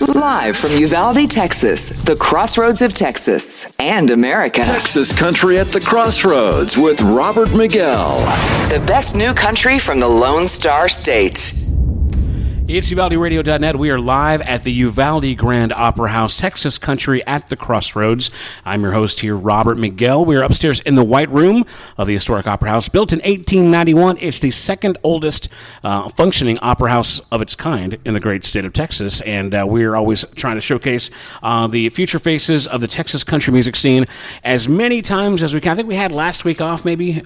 Live from Uvalde, Texas, the Crossroads of Texas and America. Texas Country at the Crossroads with Robert Miguel. The best new country from the Lone Star State. It's UvaldeRadio.net. We are live at the Uvalde Grand Opera House, Texas Country at the Crossroads. I'm your host here, Robert Miguel. We are upstairs in the White Room of the historic Opera House. Built in 1891, it's the second oldest functioning opera house of its kind in the great state of Texas. And we're always trying to showcase the future faces of the Texas country music scene as many times as we can. I think we had last week off maybe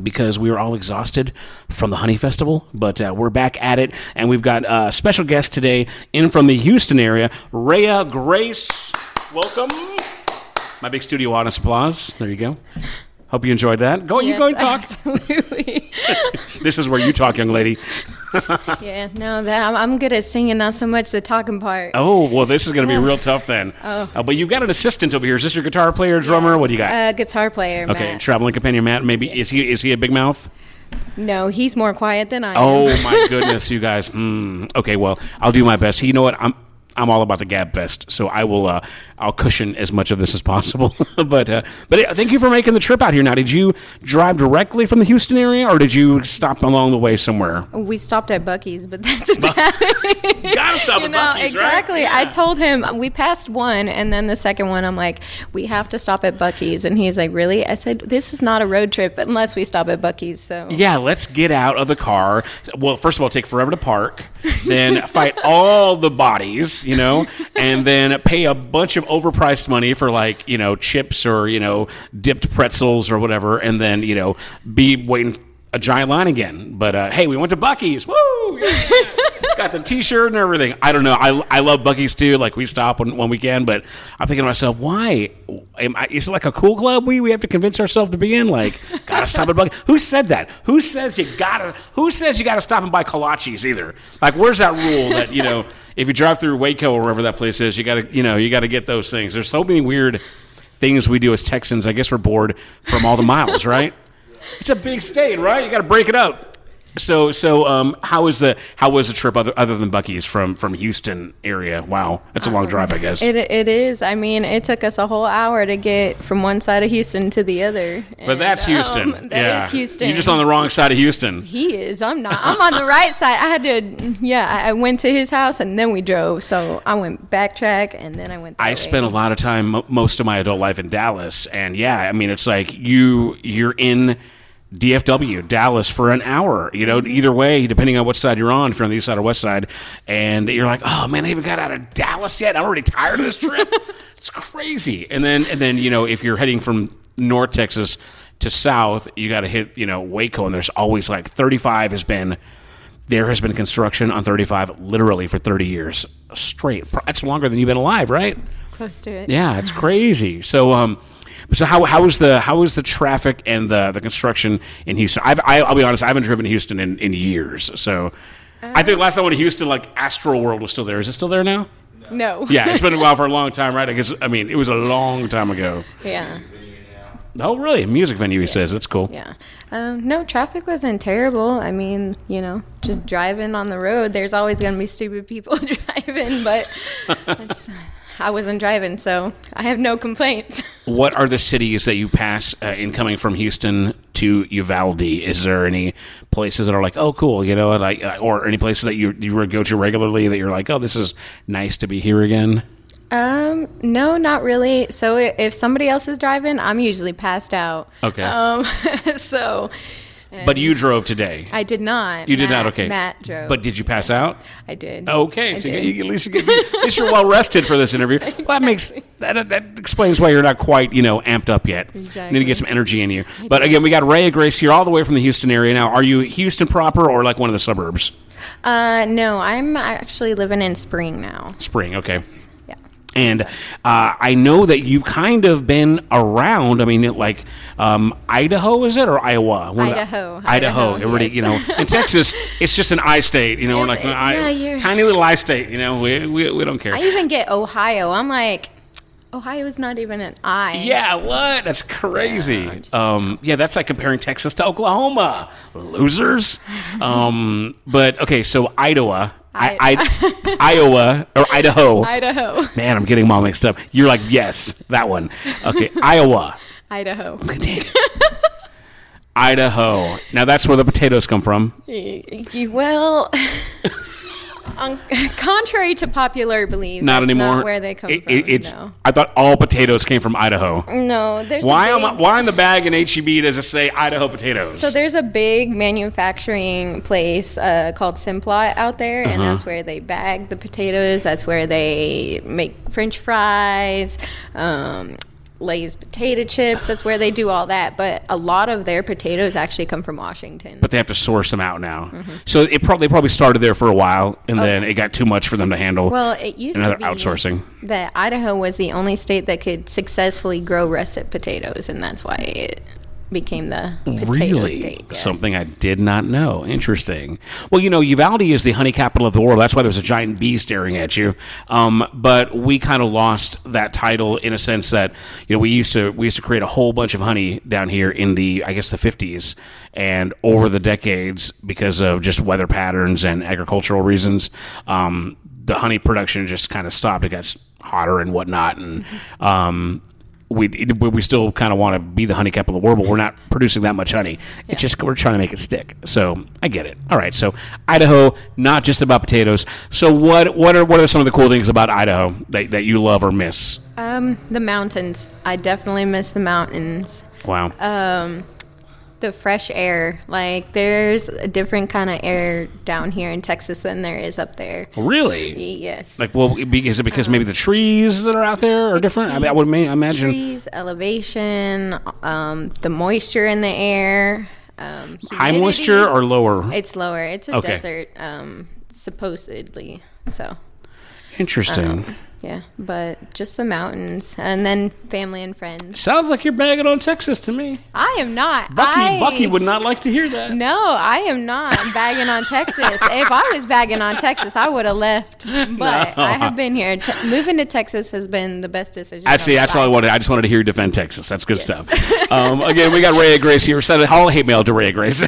because we were all exhausted from the Honey Festival. But we're back at it, and we've got special guest today in from the Houston area, Rayah Grace. Welcome. My big studio audience applause. There you go. Hope you enjoyed that. Go, yes, you go and talk. Absolutely. This is where you talk, young lady. Yeah, no, I'm good at singing, not so much the talking part. Oh, well, this is going to be real tough then. But you've got an assistant over here. Is this your guitar player, drummer? Yes, what do you got? Guitar player, Okay, Matt. traveling companion, Matt. Maybe Yes. is he a big mouth? No, he's more quiet than I am. Oh my goodness, you guys. Okay, well, I'll do my best. You know what? I'm all about the gab fest, so I will. I'll cushion as much of this as possible. but thank you for making the trip out here. Now, did you drive directly from the Houston area, or did you stop along the way somewhere? We stopped at Buc-ee's, but that's about it. Gotta stop at Buc-ee's, exactly. right? I Yeah. told him we passed one, and then the second one, I'm like, we have to stop at Buc-ee's, and he's like, really? I said, this is not a road trip unless we stop at Buc-ee's. So Yeah, let's get out of the car. Well, first of all, take forever to park, then fight all the bodies, and then pay a bunch of overpriced money for chips or, dipped pretzels or whatever, and then, be waiting a giant line again. But, hey, we went to Buc-ee's. Woo! Yeah! Got the T-shirt and everything. I don't know. I love Buc-ee's too. Like, we stop when we can, but I'm thinking to myself, why? Is it like a cool club we have to convince ourselves to be in? Like, gotta stop at Buc-ee's. Who said that? Who says you gotta stop and buy kolaches either? Like, where's that rule that, if you drive through Waco or wherever that place is, you gotta get those things. There's so many weird things we do as Texans. I guess we're bored from all the miles, right? It's a big state, right? You gotta break it up. So, how was the trip other than Buc-ee's from Houston area? Wow, that's a long drive, I guess. It is. I mean, it took us a whole hour to get from one side of Houston to the other. But that's Houston. That is Houston. You're just on the wrong side of Houston. He is. I'm not. I'm on the right side. I went to his house and then we drove. So I went backtrack and then I went that way. Spent a lot of time, most of my adult life in Dallas. And yeah, I mean, it's like you're in DFW, Dallas, for an hour, either way, depending on what side you're on, if you're on the east side or west side, and you're like, oh man, I haven't got out of Dallas yet. I'm already tired of this trip. It's crazy. And then, if you're heading from North Texas to South, you got to hit, Waco, and there's always like 35 there has been construction on 35 literally for 30 years straight. That's longer than you've been alive, right? Close to it. Yeah, it's crazy. So how was the traffic and the construction in Houston? I'll be honest, I haven't driven to Houston in years. So I think last time I went to Houston, like Astro World was still there. Is it still there now? No. Yeah, it's been a while for a long time, right? It was a long time ago. Yeah. Oh, really? A music venue, he says. That's cool. Yeah. No, traffic wasn't terrible. I mean, just driving on the road, there's always going to be stupid people driving, but I wasn't driving, so I have no complaints. What are the cities that you pass in coming from Houston to Uvalde? Is there any places that are like, oh, cool, or any places that you go to regularly that you're like, oh, this is nice to be here again? No, not really. So if somebody else is driving, I'm usually passed out. Okay. But you drove today. I did not. You did not. Okay. Matt drove. But did you pass out? I did. Okay, so at least you're well rested for this interview. Exactly. Well, that explains why you're not quite amped up yet. Exactly. You need to get some energy in you. But again, we got Rayah Grace here, all the way from the Houston area. Now, are you Houston proper or like one of the suburbs? No, I'm actually living in Spring now. Spring. Okay. Yes. And I know that you've kind of been around. I mean, like Idaho, is it, or Iowa? Idaho. Everybody, yes. In Texas, it's just an I state. We're like tiny little I state. We don't care. I even get Ohio. I'm like, Ohio is not even an I. Yeah, what? That's crazy. That's like comparing Texas to Oklahoma. Losers. But okay, so Idaho. Iowa or Idaho. Idaho. Man, I'm getting them all mixed up. You're like, yes, that one. Okay, Iowa. Idaho. Dang it. Idaho. Now that's where the potatoes come from. Well, contrary to popular belief, Not that's anymore. Not where they come from. It's. No. I thought all potatoes came from Idaho. No, there's Why in the bag in HEB does it say Idaho potatoes? So there's a big manufacturing place called Simplot out there, and that's where they bag the potatoes. That's where they make French fries, Lay's potato chips. That's where they do all that. But a lot of their potatoes actually come from Washington. But they have to source them out now. So they probably started there for a while, and then it got too much for them to handle. Well, it used to be outsourcing. That Idaho was the only state that could successfully grow russet potatoes, and that's why it became the potato state. Yeah. Something I did not know. Interesting. Well, Uvalde is the honey capital of the world. That's why there's a giant bee staring at you. But we kind of lost that title in a sense that we used to create a whole bunch of honey down here in the 50s, and over the decades, because of just weather patterns and agricultural reasons, the honey production just kind of stopped. It got hotter and whatnot, and we still kind of want to be the honey capital of the world, but we're not producing that much honey. Yeah. It's just we're trying to make it stick. So I get it. All right. So Idaho, not just about potatoes. So what are some of the cool things about Idaho that you love or miss? The mountains. I definitely miss the mountains. Wow. The fresh air. Like, there's a different kind of air down here in Texas than there is up there. Really? Yes. Like, well, is it because maybe the trees that are out there are different? I would imagine. Trees, elevation, the moisture in the air. High moisture or lower? It's lower. It's a desert, supposedly. So. Interesting. Yeah, but just the mountains, and then family and friends. Sounds like you're bagging on Texas to me. I am not. Bucky would not like to hear that. No, I am not bagging on Texas. If I was bagging on Texas, I would have left. But I have been here. Moving to Texas has been the best decision. That's all I wanted. I just wanted to hear you defend Texas. That's good stuff. Again, we got Rayah Grace here. Send all hate mail to Rayah Grace.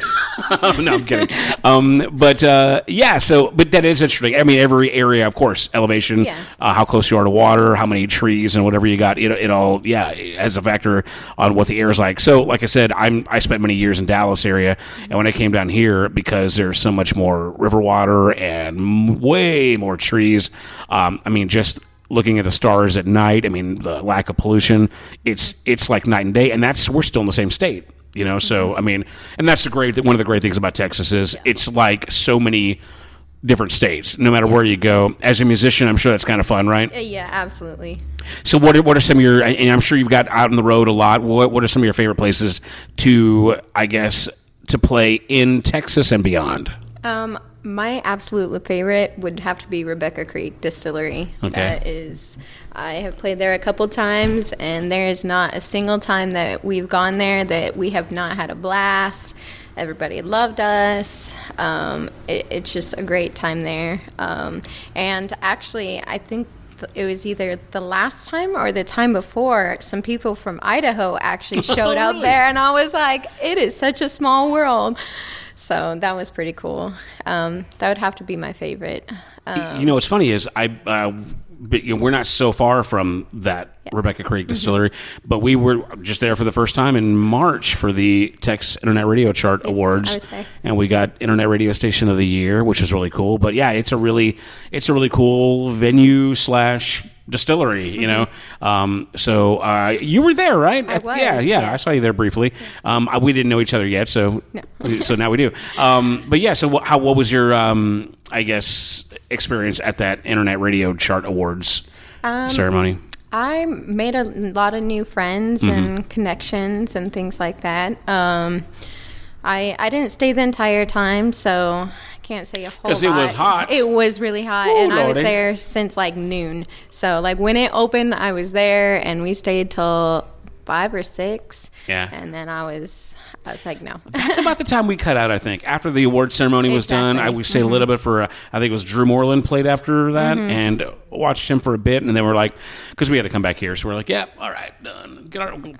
No, I'm kidding. But that is interesting. I mean, every area, of course, elevation, how close you are to water, how many trees, and whatever you got. It all has a factor on what the air is like. So, like I said, I spent many years in Dallas area, and when I came down here, because there's so much more river water and way more trees. Just looking at the stars at night. I mean, the lack of pollution. It's like night and day, and we're still in the same state. So I mean, and that's one of the great things about Texas is it's like so many different states, no matter where you go. As a musician, I'm sure that's kind of fun, right? Yeah, absolutely. So what are some of your, and I'm sure you've got out on the road a lot, what are some of your favorite places to play in Texas and beyond? My absolute favorite would have to be Rebecca Creek Distillery. Okay. I have played there a couple times, and there is not a single time that we've gone there that we have not had a blast. Everybody loved us. It's just a great time there. And actually, I think it was either the last time or the time before, some people from Idaho actually showed out there, and I was like, it is such a small world. So that was pretty cool. That would have to be my favorite. What's funny is we're not so far from that Rebecca Creek Distillery, but we were just there for the first time in March for the Texas Internet Radio Chart Awards, and we got Internet Radio Station of the Year, which is really cool. But yeah, it's a really cool venue / distillery, So you were there, right? I was, yeah. yes. I saw you there briefly. We didn't know each other yet, so so now we do. But yeah, so what was your experience at that Internet Radio Chart Awards ceremony? I made a lot of new friends and connections and things like that. I didn't stay the entire time, so I can't say a whole lot. Because it was hot. It was really hot, and I was there since like noon. So like when it opened, I was there, and we stayed till 5 or 6. Yeah. And then I was I was like, no. That's about the time we cut out, I think. After the award ceremony was done, we stayed a little bit for, I think it was Drew Moreland played after that, and watched him for a bit, and then we're like, because we had to come back here, so we're like, yep, all right, done.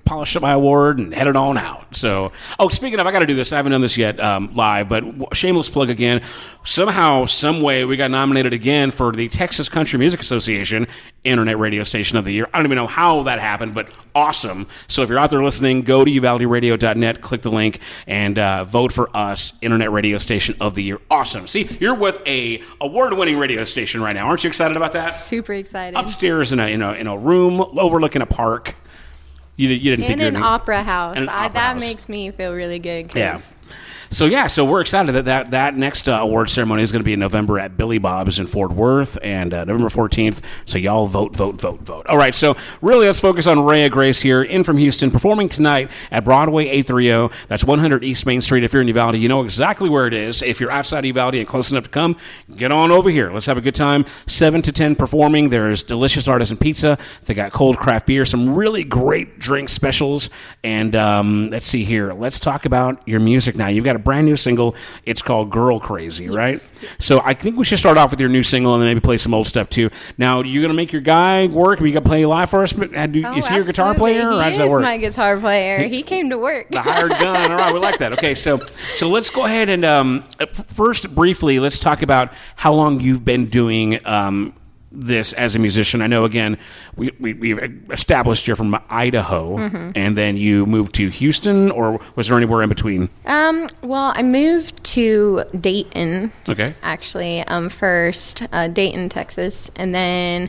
Polish up my award and headed on out. So, speaking of, I got to do this. I haven't done this yet live, but shameless plug again. Somehow, some way, we got nominated again for the Texas Country Music Association Internet Radio Station of the Year. I don't even know how that happened, but awesome. So if you're out there listening, go to uvalderadio.net, click the link, and vote for us, Internet Radio Station of the Year. Awesome. See, you're with a award-winning radio station right now. Aren't you excited about that? Super excited. Upstairs in a room overlooking a park. You didn't think in an opera house. That house. Makes me feel really good. Yeah. So we're excited that next award ceremony is going to be in November at Billy Bob's in Fort Worth, and November 14th. So y'all vote. All right, so really let's focus on Rayah Grace here, in from Houston, performing tonight at Broadway 830. That's 100 East Main Street. If you're in Uvalde, you know exactly where it is. If you're outside Uvalde and close enough to come, get on over here. Let's have a good time. 7 to 10 performing. There's delicious artisan pizza. They got cold craft beer, some really great drink specials, and let's see here. Let's talk about your music now. You've got a brand new single. It's called Girl Crazy, right? Yes. So I think we should start off with your new single and then maybe play some old stuff too. Now, you're going to make your guy work? Are you going to play live for us? Is he your guitar player? Or how does that work? He is my guitar player. He came to work. The hired gun. All right, we like that. Okay, so let's go ahead and first, briefly, let's talk about how long you've been doing this as a musician. I know, again, we've established you're from Idaho, and then you moved to Houston, or was there anywhere in between? Well, I moved to Dayton. Okay. Actually, first, Dayton, Texas, and then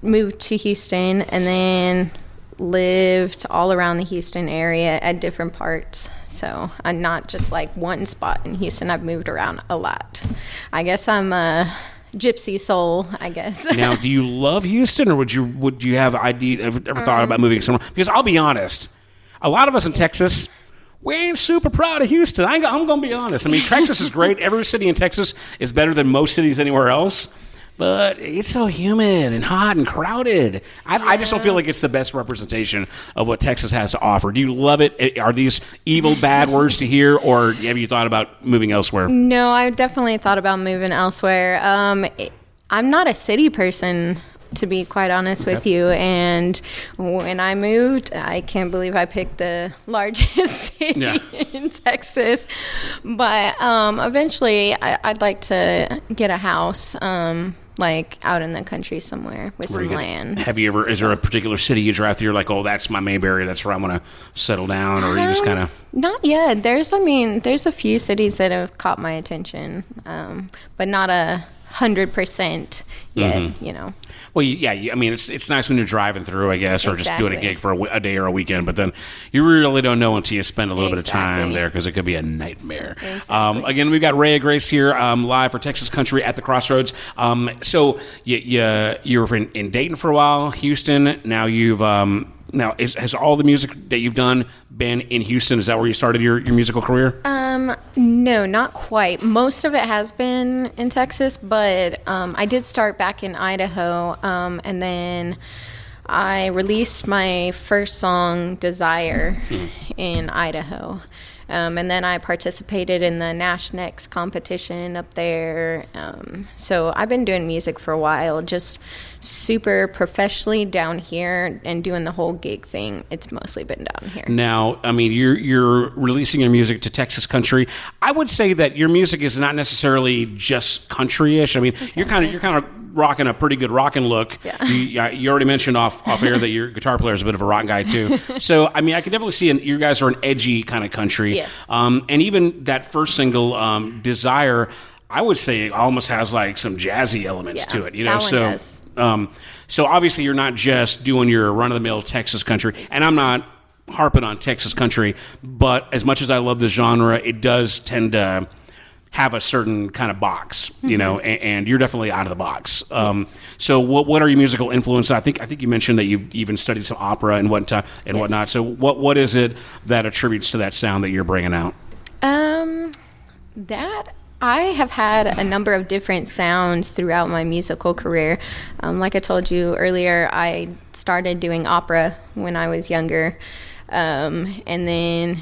moved to Houston, and then lived all around the Houston area at different parts. So I'm not just like one spot in Houston. I've moved around a lot. I guess I'm gypsy soul, I guess. Now, do you love Houston, or would you have ever thought about moving somewhere? Because I'll be honest, a lot of us in Texas, we ain't super proud of Houston. I'm going to be honest. I mean, Texas is great. Every city in Texas is better than most cities anywhere else. But it's so humid and hot and crowded. I just don't feel like it's the best representation of what Texas has to offer. Do you love it? Are these evil, bad words to hear, or have you thought about moving elsewhere? No, I definitely thought about moving elsewhere. I'm not a city person, to be quite honest with you. And when I moved, I can't believe I picked the largest city in Texas. But eventually, I'd like to get a house, like out in the country somewhere with some land. Is there a particular city you drive through, you're like, oh, that's my Mayberry, that's where I'm going to settle down, or you just kind of... Not yet. There's a few cities that have caught my attention, but not 100% yet, you know. Well, I mean, it's nice when you're driving through, I guess, or just doing a gig for a day or a weekend, but then you really don't know until you spend a little bit of time there, because it could be a nightmare. Exactly. Again, we've got Rayah Grace here live for Texas Country at the Crossroads. So you were in Dayton for a while, Houston. Now you've... Now, has all the music that you've done been in Houston? Is that where you started your musical career? No, not quite. Most of it has been in Texas, but I did start back in Idaho, and then I released my first song, Desire, in Idaho. And then I participated in the Nationex competition up there. So I've been doing music for a while, just super professionally down here and doing the whole gig thing. It's mostly been down here. Now, I mean, you're releasing your music to Texas Country. I would say that your music is not necessarily just country-ish. I mean, you're kind of rocking a pretty good rockin' look. Yeah. You already mentioned off air that your guitar player is a bit of a rock guy too. So I mean, I can definitely see you guys are an edgy kind of country. Yes. And even that first single, Desire, I would say it almost has like some jazzy elements to it. You know, so obviously you're not just doing your run of the mill Texas country, and I'm not harping on Texas country, but as much as I love the genre, it does tend to have a certain kind of box, you know, and you're definitely out of the box. So what are your musical influences? I think you mentioned that you even studied some opera and whatnot. So what is it that attributes to that sound that you're bringing out? That I have had a number of different sounds throughout my musical career. Like I told you earlier, I started doing opera when I was younger, and then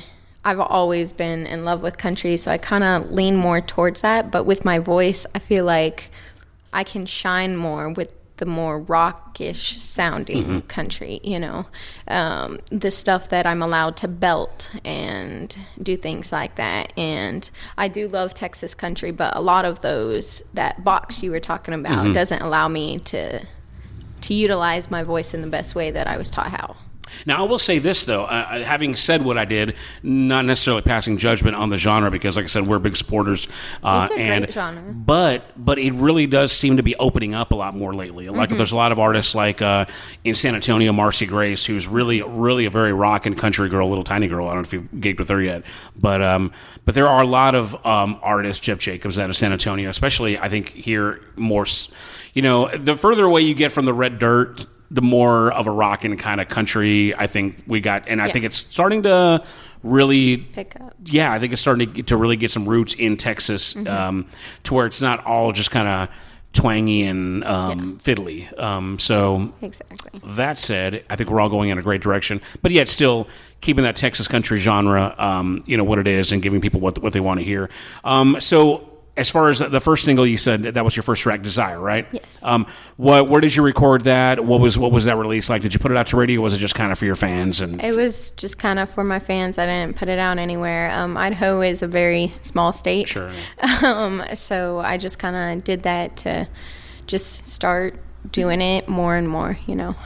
I've always been in love with country, so I kind of lean more towards that. But with my voice, I feel like I can shine more with the more rockish sounding country, you know, the stuff that I'm allowed to belt and do things like that. And I do love Texas country, but a lot of those, that box you were talking about doesn't allow me to utilize my voice in the best way that I was taught how. Now, I will say this, though. Having said what I did, not necessarily passing judgment on the genre, because, like I said, we're big supporters. It's a great genre. But it really does seem to be opening up a lot more lately. Like, there's a lot of artists like in San Antonio, Rayah Grace, who's really, really a very rock and country girl, little tiny girl. I don't know if you've gigged with her yet. But there are a lot of artists, Jeff Jacobs, out of San Antonio, especially, I think, here more, you know, the further away you get from the red dirt, the more of a rockin' kind of country I think we got. And I think it's starting to really pick up. Yeah, I think it's starting to really get some roots in Texas, to where it's not all just kind of twangy and fiddly. So exactly. That said, I think we're all going in a great direction, but yet still keeping that Texas country genre, you know, what it is, and giving people what they want to hear. So as far as the first single, you said that was your first track, Desire, right? Yes. Where did you record that? What was that release like? Did you put it out to radio, or was it just kind of for your fans? And it was just kind of for my fans. I didn't put it out anywhere. Idaho is a very small state. Sure. So I just kind of did that to just start doing it more and more, you know.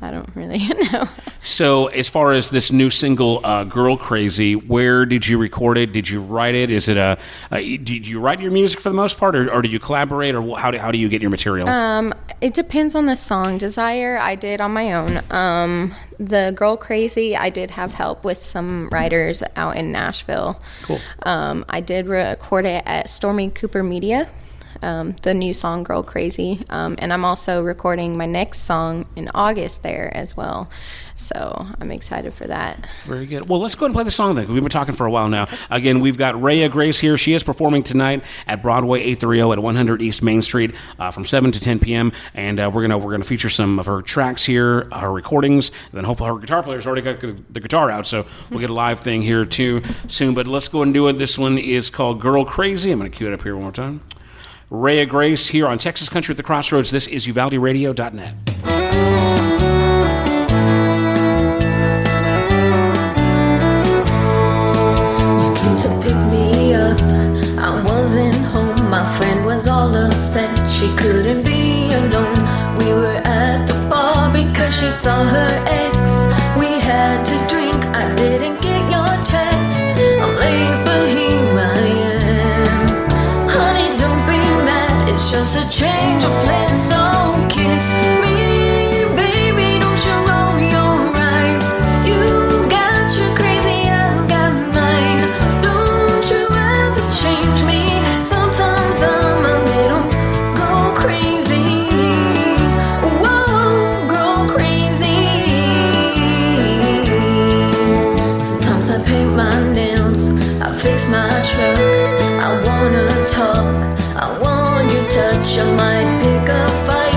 I don't really know. So as far as this new single, Girl Crazy, where did you record it? Did you write it? Is it do you write your music for the most part, or do you collaborate, or how do you get your material? It depends on the song. Desire, I did on my own. The Girl Crazy, I did have help with some writers out in Nashville. Cool. I did record it at Stormy Cooper Media. The new song Girl Crazy, and I'm also recording my next song in August there as well, so I'm excited for that. Very good. Well, let's go ahead and play the song then. We've been talking for a while now. Again, we've got Rayah Grace here. She is performing tonight at Broadway 830 at 100 East Main Street from 7 to 10 p.m. And we're gonna feature some of her tracks here, her recordings. And then hopefully her guitar player's already got the guitar out, so we'll get a live thing here too soon. But let's go ahead and do it. This one is called Girl Crazy. I'm gonna cue it up here one more time. Rayah Grace here on Texas Country at the Crossroads. This is UvaldeRadio.net. You came to pick me up. I wasn't home. My friend was all upset. She couldn't be alone. We were at the bar because she saw her ex. We had to drink. I didn't get your text. I'm late, but here I am. Honey, don't be mad. It's just a change of plans. So kiss me, baby. Don't you roll your eyes. You got your crazy, I've got mine. Don't you ever change me. Sometimes I'm a little girl crazy. Whoa, girl crazy. Sometimes I paint my nails, I fix my truck. I wanna talk, I want your touch. I might pick a fight.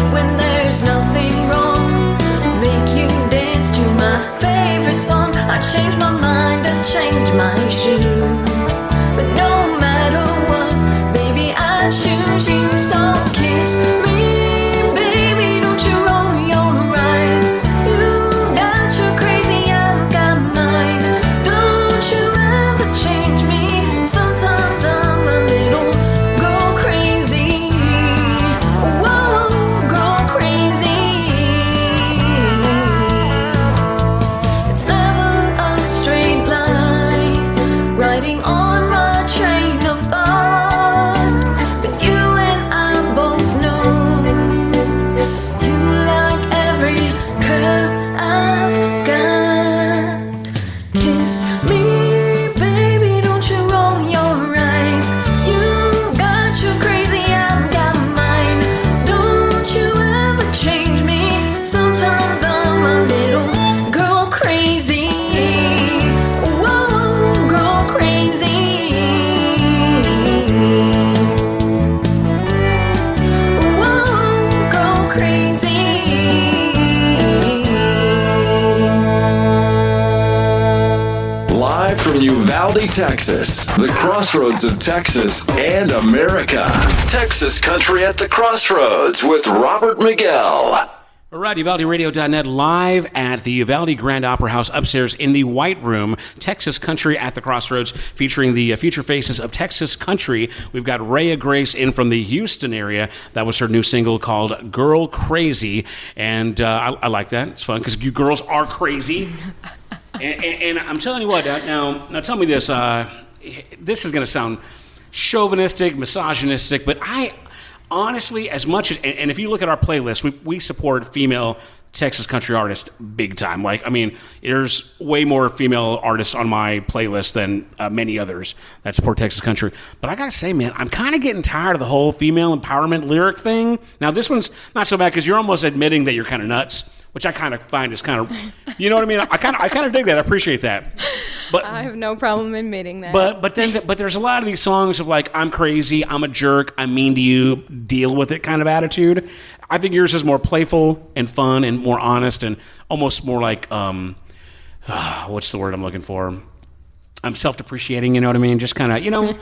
from Uvalde, Texas, the crossroads of Texas and America. Texas Country at the Crossroads with Robert Miguel. All right, UvaldeRadio.net live at the Uvalde Grand Opera House upstairs in the White Room, Texas Country at the Crossroads, featuring the future faces of Texas Country. We've got Rayah Grace in from the Houston area. That was her new single called Girl Crazy, and I like that. It's fun because you girls are crazy. and I'm telling you what, now tell me this. This is going to sound chauvinistic, misogynistic, but I... honestly, as much as, and if you look at our playlist, we support female Texas country artists big time. Like, I mean, there's way more female artists on my playlist than many others that support Texas country. But I gotta say, man, I'm kind of getting tired of the whole female empowerment lyric thing. Now, this one's not so bad because you're almost admitting that you're kind of nuts, which I kind of find is kind of, you know what I mean? I kind of dig that. I appreciate that. But I have no problem admitting that. But there's a lot of these songs of like, I'm crazy, I'm a jerk, I'm mean to you, deal with it kind of attitude. I think yours is more playful and fun and more honest and almost more like, what's the word I'm looking for? I'm self-depreciating, you know what I mean? Just kind of, you know,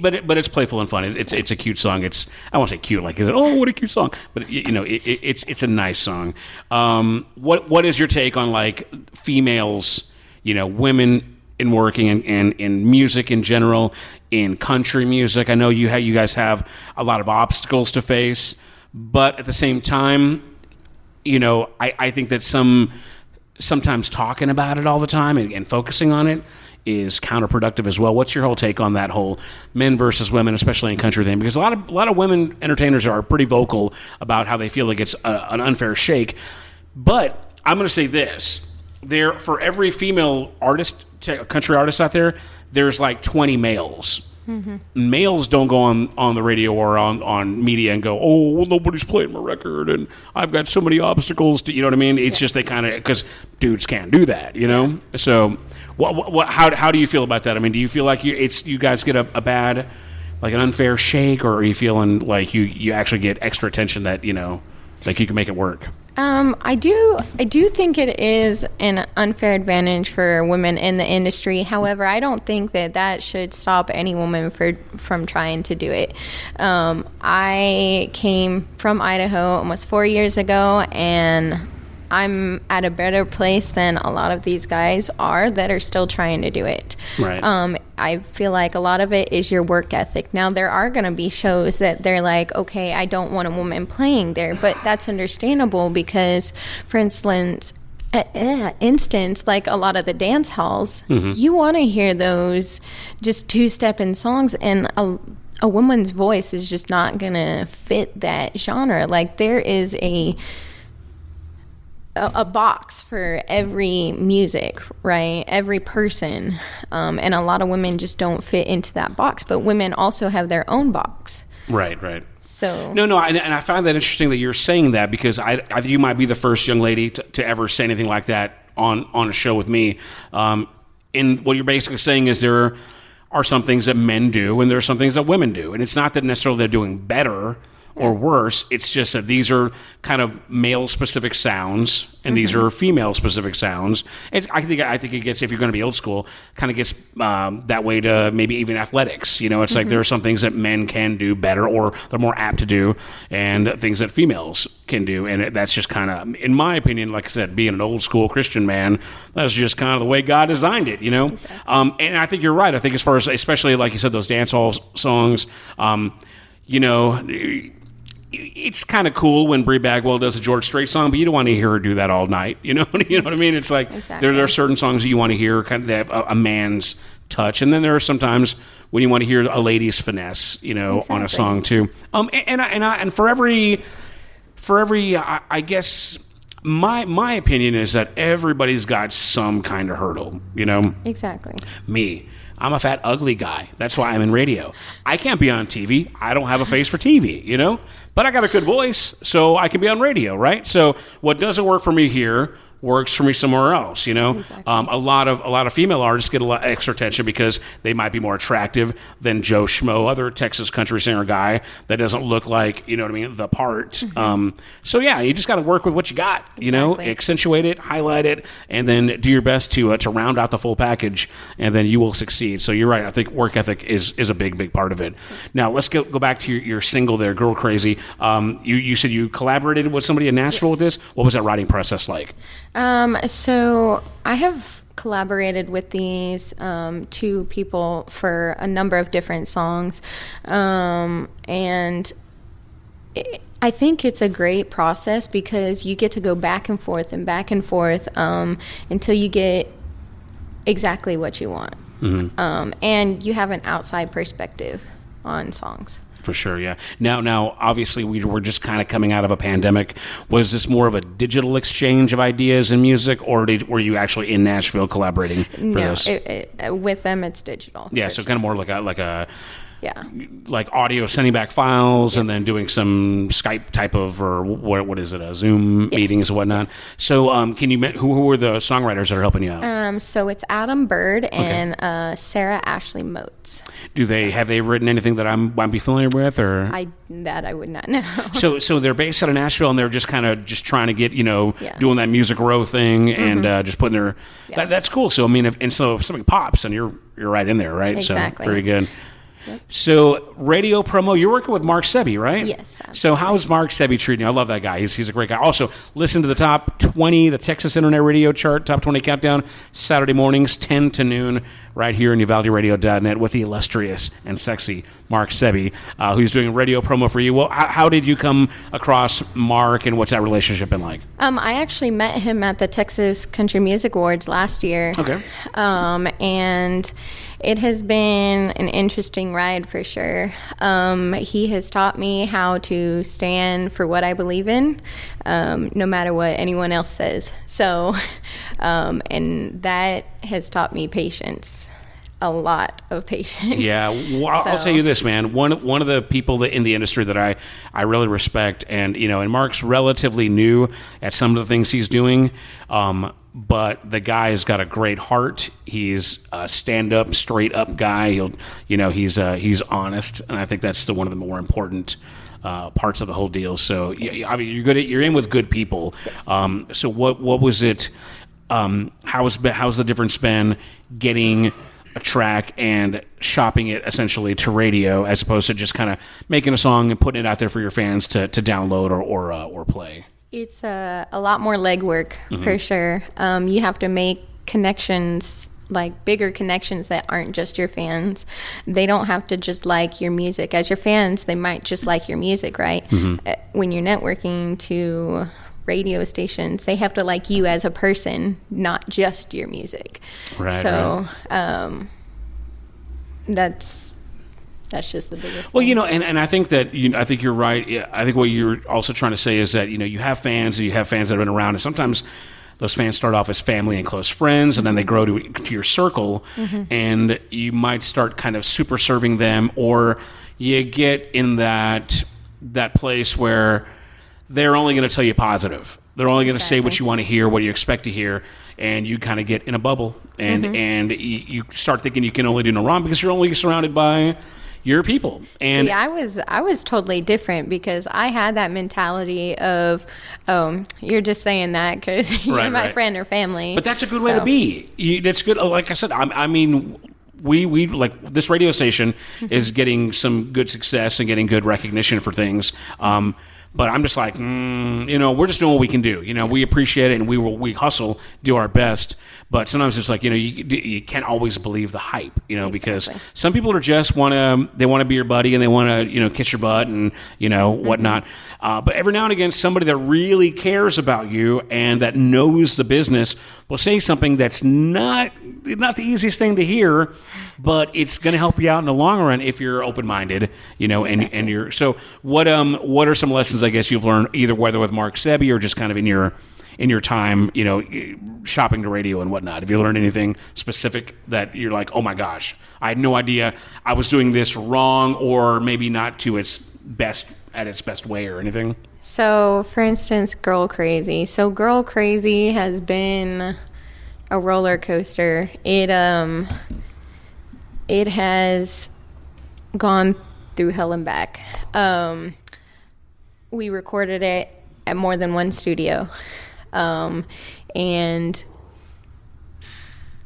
but it's playful and fun. It's a cute song. I won't say cute, like, is it? Oh, what a cute song! But you know, it's a nice song. What is your take on like females? You know, women in working and in music in general, in country music. I know you guys have a lot of obstacles to face, but at the same time, you know, I think that sometimes talking about it all the time and focusing on it is counterproductive as well. What's your whole take on that whole men versus women, especially in country thing? Because a lot of women entertainers are pretty vocal about how they feel like it's an unfair shake. But I'm going to say this. For every female artist, country artist out there, there's like 20 males. Mm-hmm. Males don't go on the radio or on media and go, oh, well, nobody's playing my record and I've got so many obstacles to, you know what I mean? It's just they kind of, because dudes can't do that, you know? Yeah. So how do you feel about that? I mean, do you feel like you guys get a bad, like an unfair shake, or are you feeling like you actually get extra attention that, you know, like you can make it work? I do think it is an unfair advantage for women in the industry. However, I don't think that should stop any woman from trying to do it. I came from Idaho almost 4 years ago, and I'm at a better place than a lot of these guys are that are still trying to do it. Right. I feel like a lot of it is your work ethic. Now, there are going to be shows that they're like, okay, I don't want a woman playing there, but that's understandable because, for instance, like a lot of the dance halls, mm-hmm. you want to hear those just two-stepping songs, and a woman's voice is just not going to fit that genre. Like, there is a box for every music, right? Every person. And a lot of women just don't fit into that box, but women also have their own box. Right. So no, and I find that interesting that you're saying that, because I think you might be the first young lady to ever say anything like that on a show with me. And what you're basically saying is there are some things that men do and there are some things that women do. And it's not that necessarily they're doing better or worse. It's just that these are kind of male-specific sounds, and mm-hmm. these are female-specific sounds. I think it gets, if you're going to be old school, kind of gets that way to maybe even athletics. You know, it's mm-hmm. like there are some things that men can do better, or they're more apt to do, and things that females can do. And that's just kind of, in my opinion, like I said, being an old school Christian man, that's just kind of the way God designed it. You know, exactly. And I think you're right. I think as far as, especially like you said, those dance hall songs, you know, it's kind of cool when Brie Bagwell does a George Strait song, but you don't want to hear her do that all night. You know what I mean? It's like exactly. there are certain songs that you want to hear kind of that have a man's touch, and then there are some times when you want to hear a lady's finesse, you know, exactly. on a song too. And for every, I guess my opinion is that everybody's got some kind of hurdle. You know, exactly. Me. I'm a fat, ugly guy. That's why I'm in radio. I can't be on TV. I don't have a face for TV, you know? but I got a good voice, so I can be on radio, right? So what doesn't work for me here works for me somewhere else, Exactly. A lot of female artists get a lot extra attention because they might be more attractive than Joe Schmo, other Texas country singer guy that doesn't look like, the part. So yeah, you just got to work with what you got, Exactly. accentuate it, highlight it, and then do your best to round out the full package, and then you will succeed. So you're right. I think work ethic is a big part of it. Now let's go back to your single there, Girl Crazy. You said you collaborated with somebody in Nashville with this. What was that writing process like? So I have collaborated with these two people for a number of different songs, and I think it's a great process because you get to go back and forth until you get exactly what you want, and you have an outside perspective on songs. For sure, yeah. Now, obviously, we were just kind of coming out of a pandemic. Was this more of a digital exchange of ideas and music, or were you actually in Nashville collaborating for this? With them, it's digital. Yeah, so kind of more like a yeah, like audio sending back files and then doing some Skype type of, or what is it, Zoom meetings and whatnot. So who were the songwriters that are helping you out? So it's Adam Bird and Sarah Ashley Motes. Have they written anything that I might be familiar with, or I would not know. So they're based out of Nashville, and they're just kind of trying to get doing that Music Row thing and just putting their that's cool. So I mean, if something pops, and you're right in there, right? Exactly. So very good. Yep. So radio promo, you're working with Mark Sebi, right? Yes. Absolutely. So how's Mark Sebi treating you? I love that guy. He's a great guy. Also, listen to the top 20, the Texas Internet Radio Chart, top 20 countdown, Saturday mornings, 10 to noon, right here on UvaldeRadio.net with the illustrious and sexy Mark Sebi, who's doing radio promo for you. Well, how did you come across Mark, and what's that relationship been like? I actually met him at the Texas Country Music Awards last year. Okay. And it has been an interesting ride for sure. He has taught me how to stand for what I believe in, no matter what anyone else says. So, and that has taught me patience. A lot of patience. Yeah, well, I'll tell you this, man. One of the people in the industry that I really respect, and and Mark's relatively new at some of the things he's doing, but the guy has got a great heart. He's a stand-up, straight-up guy. He's honest, and I think that's one of the more important parts of the whole deal. So I mean, you're in with good people. Yes. So what was it? How's the difference been getting a track and shopping it essentially to radio, as opposed to just kind of making a song and putting it out there for your fans to download or play? It's a lot more legwork for sure. You have to make connections, like bigger connections that aren't just your fans. They don't have to just like your music. As your fans, they might just like your music, right? When you're networking to radio stations, they have to like you as a person, not just your music. Right. So that's just the biggest well thing. And I think that I think you're right. Yeah, I think what you're also trying to say is that you have fans, and you have fans that have been around, and sometimes those fans start off as family and close friends, and then they grow to your circle, and you might start kind of super serving them, or you get in that place where they're only going to tell you positive. They're only going to say what you want to hear, what you expect to hear, and you kind of get in a bubble, and you start thinking you can only do no wrong because you're only surrounded by your people. And see, I was totally different because I had that mentality of, you're just saying that because you're my friend or family. But that's a good way to be. That's good. Like I said, I mean, we like this radio station is getting some good success and getting good recognition for things. But I'm just like, we're just doing what we can do. We appreciate it, and we hustle, do our best. But sometimes it's like, you can't always believe the hype, because some people are just want to be your buddy, and they want to, kiss your butt and, whatnot. But every now and again, somebody that really cares about you and that knows the business will say something that's not the easiest thing to hear, but it's going to help you out in the long run if you're open-minded, and you're. So what are some lessons, I guess, you've learned, either whether with Mark Sebi or just kind of in your time, shopping to radio and whatnot? Have you learned anything specific that you're like, oh my gosh, I had no idea I was doing this wrong, or maybe not to its best at its best way or anything? So, for instance, Girl Crazy. So, Girl Crazy has been a roller coaster. It has gone through hell and back. We recorded it at more than one studio. And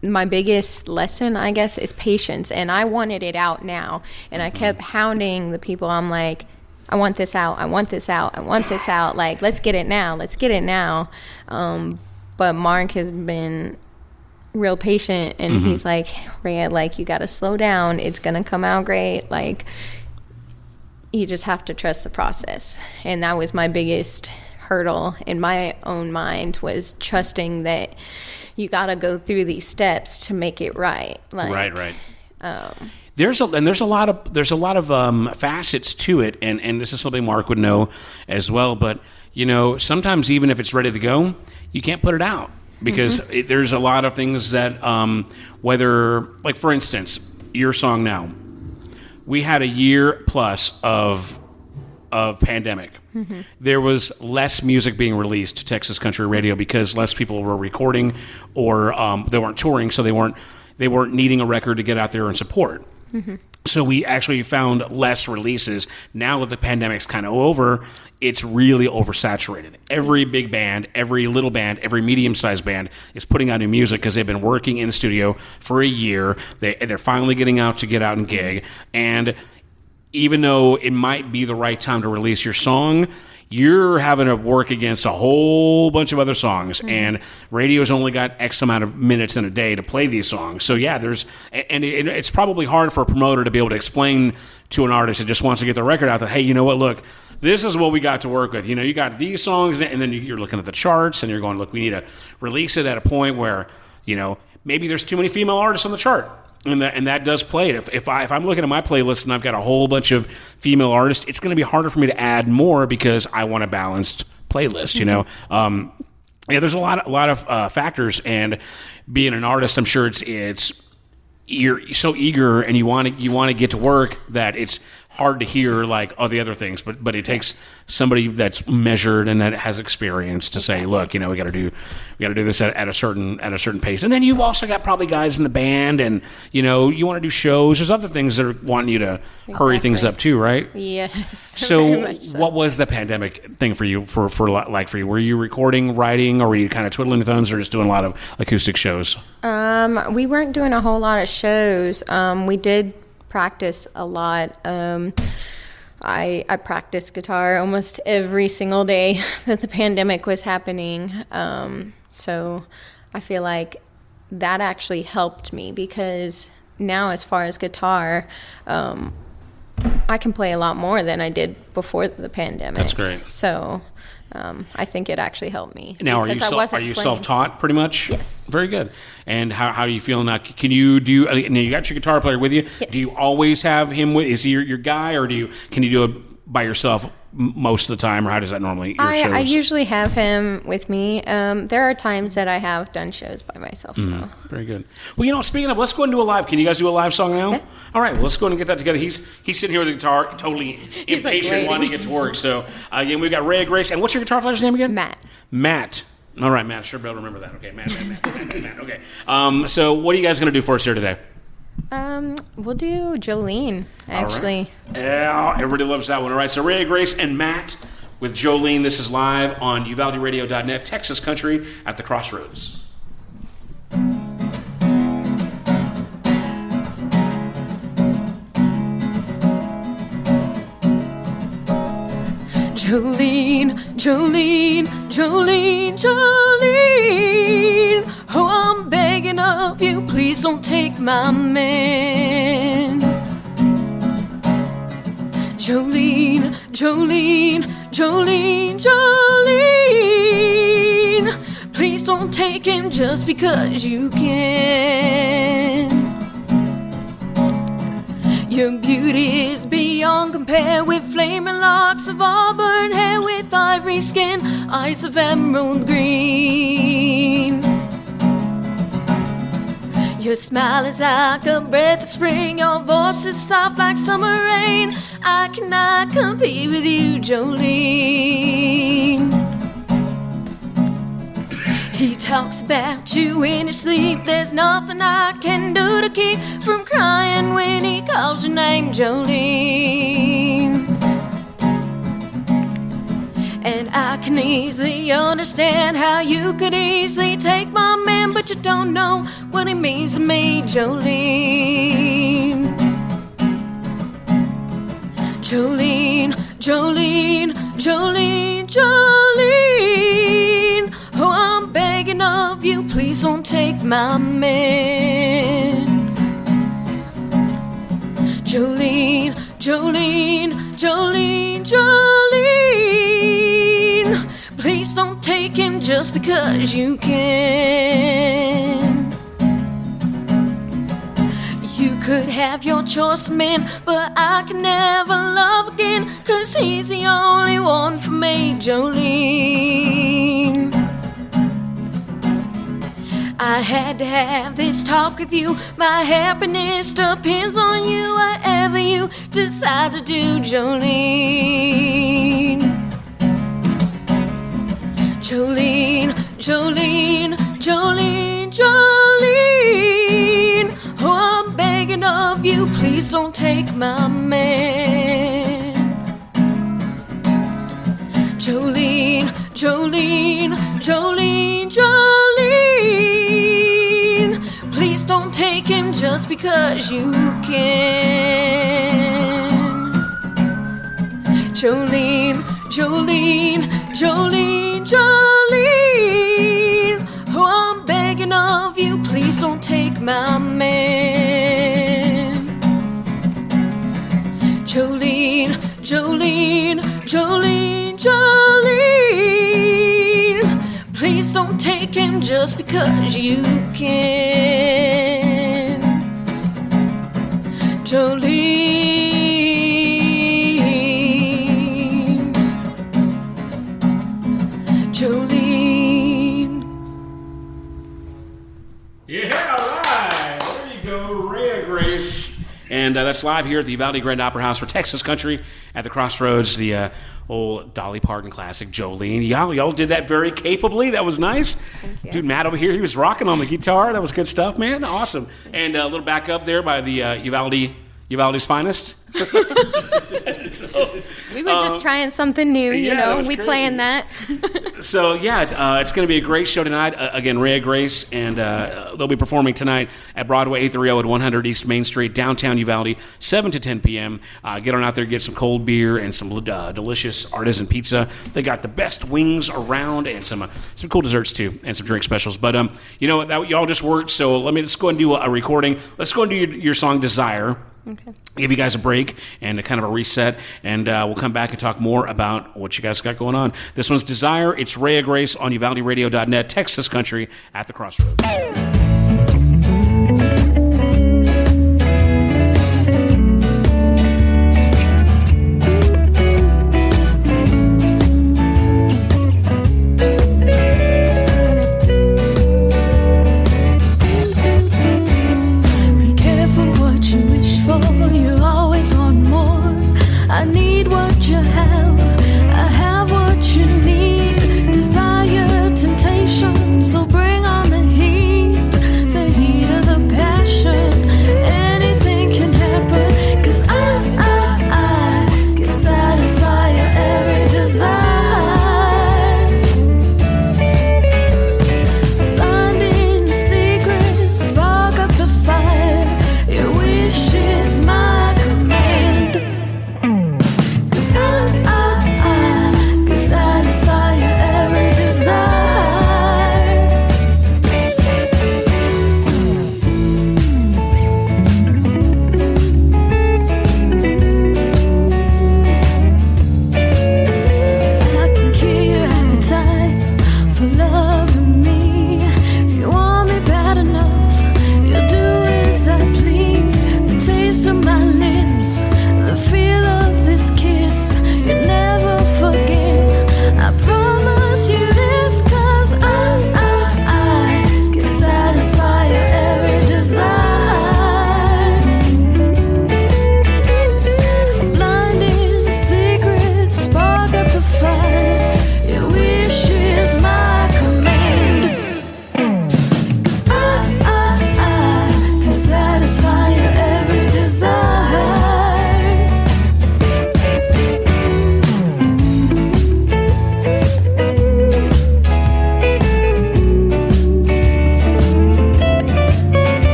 my biggest lesson, I guess, is patience. And I wanted it out now. And I kept hounding the people. I'm like, I want this out. I want this out. I want this out. Like, let's get it now. Let's get it now. But Mark has been real patient. And he's like, Rayah, like, you got to slow down. It's going to come out great. Like, you just have to trust the process. And that was my biggest hurdle in my own mind, was trusting that you got to go through these steps to make it right. Like, Right. There's a lot of facets to it, and this is something Mark would know as well. But sometimes even if it's ready to go, you can't put it out because there's a lot of things that whether, like, for instance, your song now, we had a year plus of pandemic. There was less music being released to Texas country radio because less people were recording, or they weren't touring, so they weren't needing a record to get out there and support. So we actually found less releases. Now that the pandemic's kind of over, it's really oversaturated. Every big band, every little band, every medium-sized band is putting out new music because they've been working in the studio for a year. They're finally getting out to get out and gig, and even though it might be the right time to release your song, you're having to work against a whole bunch of other songs, and radio's only got X amount of minutes in a day to play these songs. So yeah, it's probably hard for a promoter to be able to explain to an artist that just wants to get the record out that, hey, you know what, look, this is what we got to work with. You got these songs, and then you're looking at the charts, and you're going, look, we need to release it at a point where, maybe there's too many female artists on the chart. And that does play it. If I'm looking at my playlist and I've got a whole bunch of female artists, it's going to be harder for me to add more because I want a balanced playlist. There's a lot of factors, and being an artist, I'm sure you're so eager and you want to get to work that it's hard to hear like all the other things, but it takes somebody that's measured and that has experience to say, look, we got to do this at a certain pace. And then you've also got probably guys in the band, and you want to do shows. There's other things that are wanting you to hurry things up too, right? Yes. So, very much so. What was the pandemic thing for you? For you, were you recording, writing, or were you kind of twiddling your thumbs, or just doing a lot of acoustic shows? We weren't doing a whole lot of shows. We did practice a lot. I practiced guitar almost every single day that the pandemic was happening. So I feel like that actually helped me, because now as far as guitar, I can play a lot more than I did before the pandemic. That's great. So I think it actually helped me. Now, are you self-taught pretty much? Yes. Very good. And how do you feel now? Can you do? Now you got your guitar player with you. Yes. Do you always have him with? Is he your guy, or can you do it by yourself most of the time, or how does that normally? I usually have him with me. There are times that I have done shows by myself. Though. Very good. Well, speaking of, let's go and do a live. Can you guys do a live song now? Yeah. All right. Well, let's go and get that together. He's sitting here with the guitar, totally impatient, wanting to get to work. So again, we've got Rayah Grace, and what's your guitar player's name again? Matt. All right, Matt. Sure, be able to remember that. Okay, Matt. Okay. So, what are you guys going to do for us here today? We'll do Jolene, actually. Right. Yeah, everybody loves that one. All right, so Rayah Grace and Matt with Jolene. This is live on UvaldeRadio.net, Texas Country at the Crossroads. Jolene, Jolene, Jolene, Jolene. Oh, I'm begging of you, please don't take my man. Jolene, Jolene, Jolene, Jolene. Please don't take him just because you can. Your beauty is beyond compare, with flaming locks of auburn hair, with ivory skin, eyes of emerald green. Your smile is like a breath of spring. Your voice is soft like summer rain. I cannot compete with you, Jolene. He talks about you in his sleep. There's nothing I can do to keep from crying when he calls your name, Jolene. And I can easily understand how you could easily take my man, but you don't know what he means to me, Jolene. Jolene, Jolene, Jolene, Jolene. Oh, I'm begging of you, please don't take my man. Jolene, Jolene, Jolene, Jolene. Please don't take him just because you can. You could have your choice of men, but I can never love again, 'cause he's the only one for me, Jolene. I had to have this talk with you. My happiness depends on you, whatever you decide to do, Jolene. Jolene, Jolene, Jolene, Jolene. Oh, I'm begging of you, please don't take my man. Jolene, Jolene, Jolene, Jolene. Please don't take him just because you can. Jolene, Jolene, Jolene, Jolene. Oh, I'm begging of you, please don't take my man. Jolene, Jolene, Jolene, Jolene. Please don't take him just because you can. Jolene, Jolene. Yeah, all right. There you go, Rayah Grace. And that's live here at the Uvalde Grand Opera House for Texas Country at the Crossroads, the old Dolly Parton classic, Jolene. Y'all did that very capably. That was nice. Dude, Matt over here, he was rocking on the guitar. That was good stuff, man. Awesome. And a little back up there by the Uvalde's finest. So, we were just trying something new, you know. We playing that. So, yeah, it's going to be a great show tonight. Again, Rayah Grace, and they'll be performing tonight at Broadway 830 at 100 East Main Street, downtown Uvalde, 7 to 10 p.m. Get on out there, get some cold beer and some delicious artisan pizza. They got the best wings around and some cool desserts, too, and some drink specials. But, you know, that y'all just worked, so let's go and do a recording. Let's go and do your song, Desire. Okay. Give you guys a break and a kind of a reset, and we'll come back and talk more about what you guys got going on. This one's Desire. It's Rayah Grace on UvaldeRadio.net, Texas Country at the Crossroads. You always want more. I need what you have. I have what you need. Desire, temptation, so bring on the heat.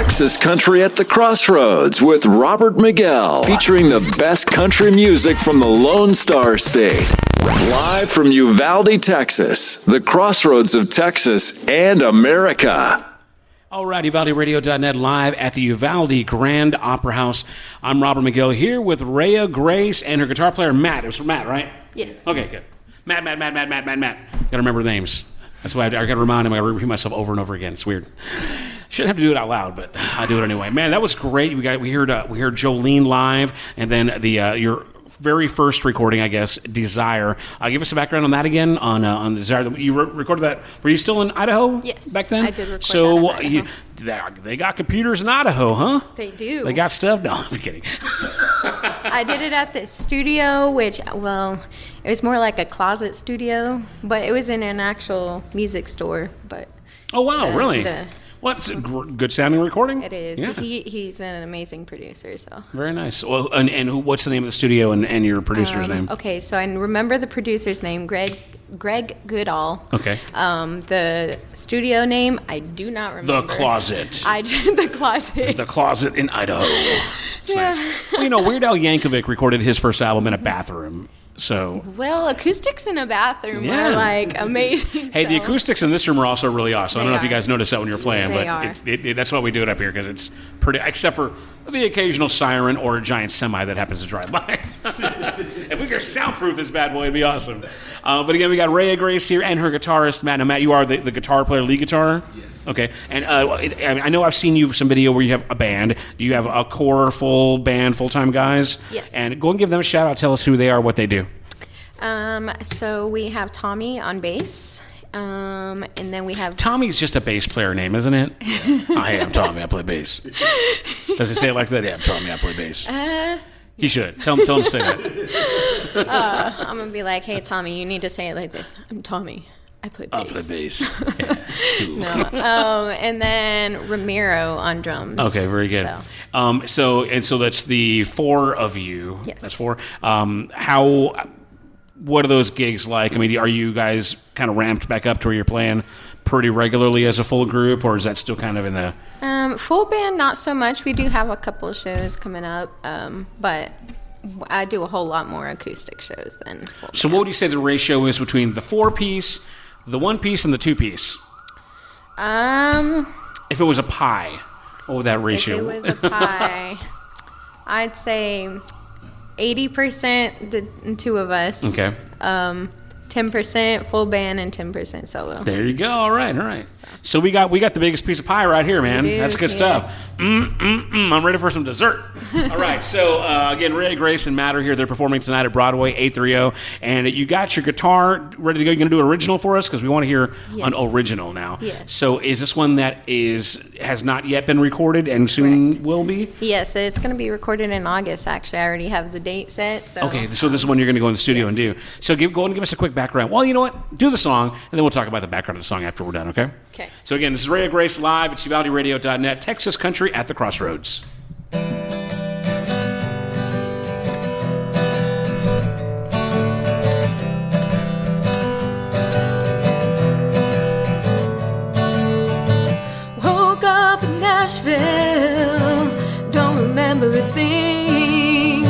Texas Country at the Crossroads with Robert Miguel, featuring the best country music from the Lone Star State. Live from Uvalde, Texas, the Crossroads of Texas and America. All right, UvaldeRadio.net live at the Uvalde Grand Opera House. I'm Robert Miguel here with Rayah Grace and her guitar player, Matt. It was Matt, right? Yes. Okay, good. Matt. Got to remember names. That's why I got to remind him. I repeat myself over and over again. It's weird. Shouldn't have to do it out loud, but I do it anyway. Man, that was great. We heard Jolene live, and then your very first recording, I guess, Desire. Give us a background on that again. On Desire, you recorded that. Were you still in Idaho? Yes, back then. I did record that in Idaho. They got computers in Idaho, huh? They do. They got stuff. No, I'm kidding. I did it at the studio, which, well, it was more like a closet studio, but it was in an actual music store. But oh wow, really? What's a good sounding recording? It is. Yeah. He's an amazing producer. So very nice. Well, and what's the name of the studio and your producer's name? Okay, so I remember the producer's name, Greg Goodall. Okay. The studio name, I do not remember. The Closet. The Closet. The Closet in Idaho. It's nice. Well, Weird Al Yankovic recorded his first album in a bathroom. So well, acoustics in a bathroom are like amazing. Hey, the acoustics in this room are also really awesome. I don't know if you guys noticed that when you're playing, They but are. that's why we do it up here because it's pretty. Except for the occasional siren or a giant semi that happens to drive by. If we could soundproof this bad boy, it'd be awesome. But again, we got Rayah Grace here and her guitarist Matt. Now, Matt, you are the guitar player, lead guitar. Yes. Okay, and I know I've seen you some video where you have a band. Do you have a core full band, full time guys? Yes. And go and give them a shout out. Tell us who they are, what they do. So we have Tommy on bass, and then we have Tommy's just a bass player name, isn't it? I am Tommy. I play bass. Does he say it like that? Yeah, I'm Tommy. I play bass. He should. Tell him to say that. I'm gonna be like, hey Tommy, you need to say it like this. I'm Tommy. I play bass. I play bass. Yeah. No. And then Ramiro on drums. Okay, very good. So that's the four of you. Yes. That's four. What are those gigs like? I mean, are you guys kind of ramped back up to where you're playing pretty regularly as a full group, or is that still kind of in the... Full band, not so much. We do have a couple of shows coming up, but I do a whole lot more acoustic shows than full So band. what would you say the ratio is between the 4-piece, the 1-piece, and the 2-piece? If it was a pie, what would that ratio? If it was a pie, I'd say 80% the two of us. Okay. 10% full band and 10% solo. There you go. All right. So we got the biggest piece of pie right here, man. We do, That's good stuff. I'm ready for some dessert. All right. So again, Rayah Grace and Matt are here. They're performing tonight at Broadway 830, and you got your guitar ready to go. You're going to do an original for us because we want to hear an original now. Yes. So is this one that has not yet been recorded and soon Correct. will be? Yes, it's going to be recorded in August. Actually, I already have the date set. So Okay, so this is one you're going to go in the studio and do. So go and give us a quick background. Well, you know what? Do the song, and then we'll talk about the background of the song after we're done, okay? Okay. So again, this is Rayah Grace live. It's UvaldeRadio.net, Texas Country at the Crossroads. Woke up in Nashville, don't remember a thing.